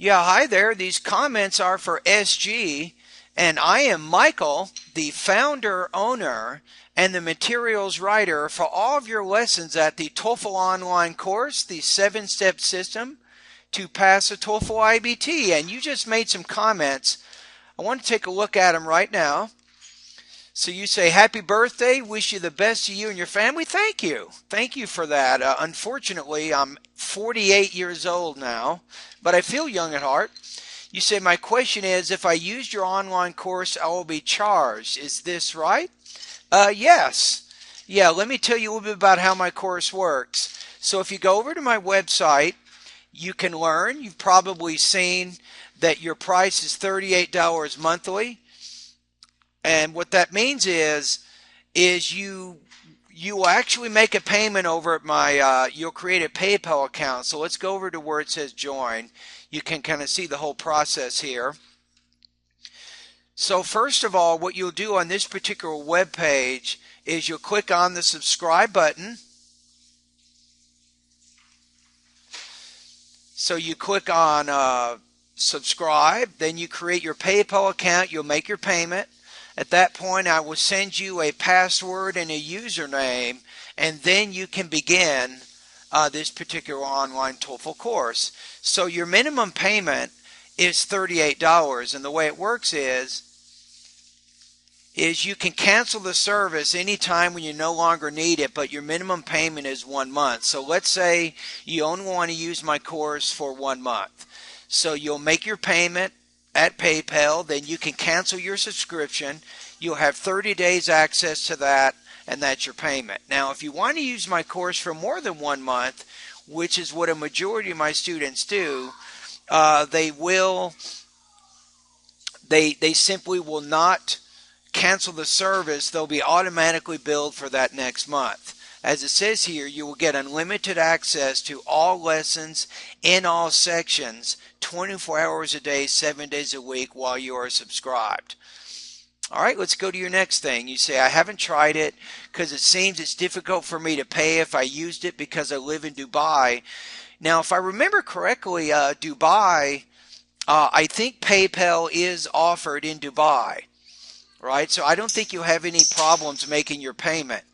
Yeah, hi there. These comments are for SG, and I am Michael, the founder, owner, and the materials writer for all of your lessons at the TOEFL Online Course, the 7-step system to pass a TOEFL IBT. And you just made some comments. I want to take a look at them right now. So you say, happy birthday, wish you the best to you and your family. Thank you. Thank you for that. Unfortunately, I'm 48 years old now, but I feel young at heart. You say, my question is, if I used your online course, I will be charged. Is this right? Yes. Yeah, let me tell you a little bit about how my course works. So if you go over to my website, you can learn. You've probably seen that your price is $38 monthly. And what that means is you will actually make a payment over at my, you'll create a PayPal account. So let's go over to where it says join. You can kind of see the whole process here. So first of all, what you'll do on this particular web page is you'll click on the subscribe button. So you click on subscribe, then you create your PayPal account, you'll make your payment. At that point, I will send you a password and a username, and then you can begin this particular online TOEFL course. So your minimum payment is $38, and the way it works is you can cancel the service anytime when you no longer need it, but your minimum payment is 1 month. So let's say you only want to use my course for 1 month. So you'll make your payment at PayPal, then you can cancel your subscription. You'll have 30 days access to that, and that's your payment. Now, if you want to use my course for more than 1 month, which is what a majority of my students do, they simply will not cancel the service. They'll be automatically billed for that next month. As it says here, you will get unlimited access to all lessons in all sections, 24 hours a day, 7 days a week while you are subscribed. All right, let's go to your next thing. You say, I haven't tried it because it seems it's difficult for me to pay if I used it because I live in Dubai. Now, if I remember correctly, Dubai, I think PayPal is offered in Dubai, right? So I don't think you'll have any problems making your payment.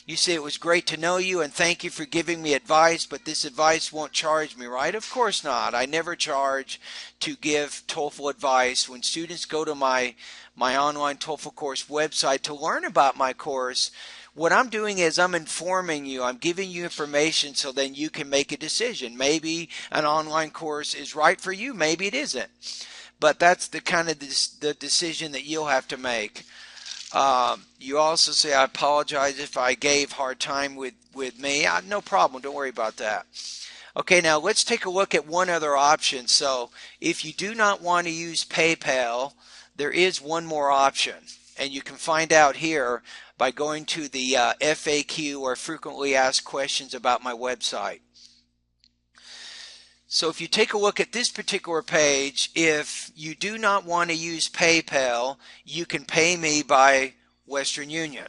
You say, it was great to know you and thank you for giving me advice, but this advice won't charge me, right? Of course not. I never charge to give TOEFL advice. When students go to my online TOEFL course website to learn about my course, what I'm doing is I'm informing you. I'm giving you information so then you can make a decision. Maybe an online course is right for you. Maybe it isn't. But that's the kind of the decision that you'll have to make. You also say, I apologize if I gave hard time with me. No problem. Don't worry about that. Okay, now let's take a look at one other option. So if you do not want to use PayPal, there is one more option. And you can find out here by going to the FAQ, or frequently asked questions, about my website. So if you take a look at this particular page, if you do not want to use PayPal, you can pay me by Western Union.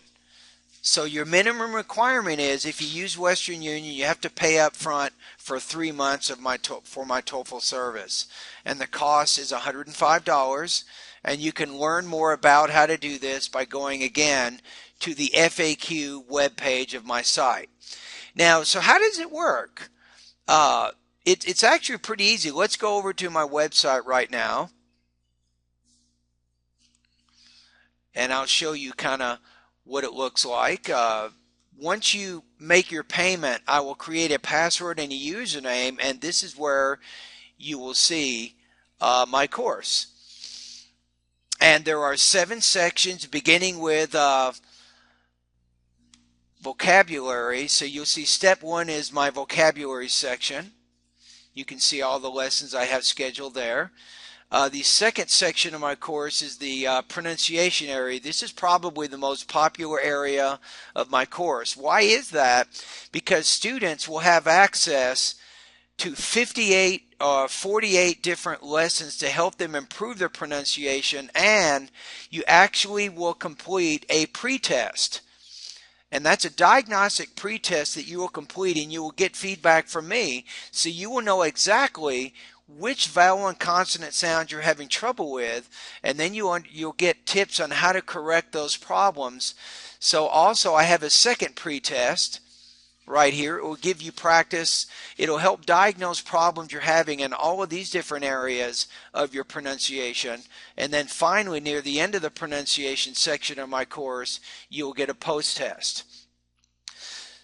So your minimum requirement is, if you use Western Union, you have to pay up front for 3 months of for my TOEFL service. And the cost is $105. And you can learn more about how to do this by going again to the FAQ webpage of my site. Now, so how does it work? It's actually pretty easy. Let's go over to my website right now. And I'll show you kind of what it looks like. Once you make your payment, I will create a password and a username, and this is where you will see my course. And there are 7 sections beginning with vocabulary. So you'll see step 1 is my vocabulary section. You can see all the lessons I have scheduled there. The second section of my course is the pronunciation area. This is probably the most popular area of my course. Why is that? Because students will have access to 48 different lessons to help them improve their pronunciation, and you actually will complete a pretest. And that's a diagnostic pretest that you will complete, and you will get feedback from me, so you will know exactly which vowel and consonant sounds you're having trouble with, and then you'll get tips on how to correct those problems. So also I have a second pretest right here. It will give you practice. It'll help diagnose problems you're having in all of these different areas of your pronunciation. And then finally, near the end of the pronunciation section of my course, you'll get a post-test.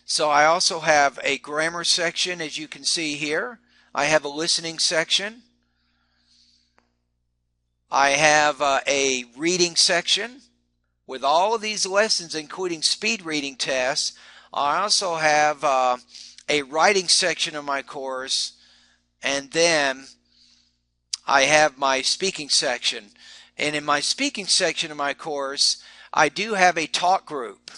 So I also have a grammar section, as you can see here. I have a listening section. I have a reading section with all of these lessons, including speed reading tests. I also have a writing section of my course, and then I have my speaking section. And in my speaking section of my course, I do have a talk group.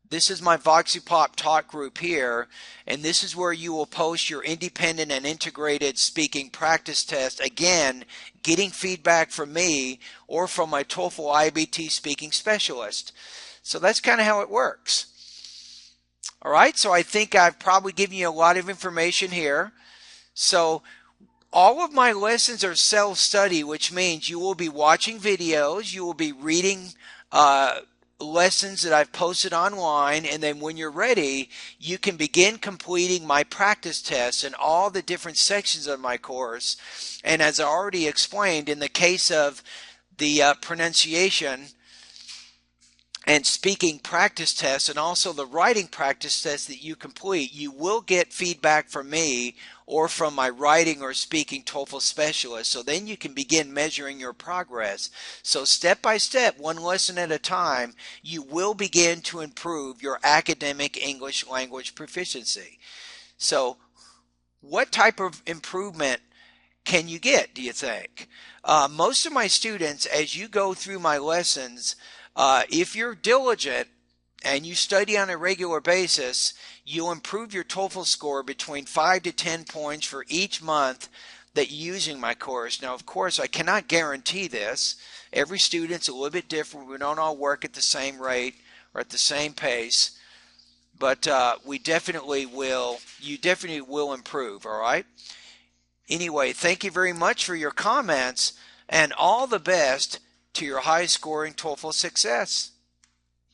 This is my VoxyPop talk group here, and this is where you will post your independent and integrated speaking practice test. Again, getting feedback from me or from my TOEFL IBT speaking specialist. So that's kind of how it works. All right, so I think I've probably given you a lot of information here. So all of my lessons are self-study, which means you will be watching videos, you will be reading lessons that I've posted online, and then when you're ready, you can begin completing my practice tests in all the different sections of my course. And as I already explained, in the case of the pronunciation and speaking practice tests, and also the writing practice tests that you complete, you will get feedback from me or from my writing or speaking TOEFL specialist. So then you can begin measuring your progress. So step by step, one lesson at a time, you will begin to improve your academic English language proficiency. So what type of improvement can you get, do you think? Most of my students, as you go through my lessons, if you're diligent and you study on a regular basis, you'll improve your TOEFL score between 5 to 10 points for each month that you're using my course. Now, of course, I cannot guarantee this. Every student's a little bit different. We don't all work at the same rate or at the same pace. But you definitely will improve, all right? Anyway, thank you very much for your comments, and all the best to your high-scoring TOEFL success.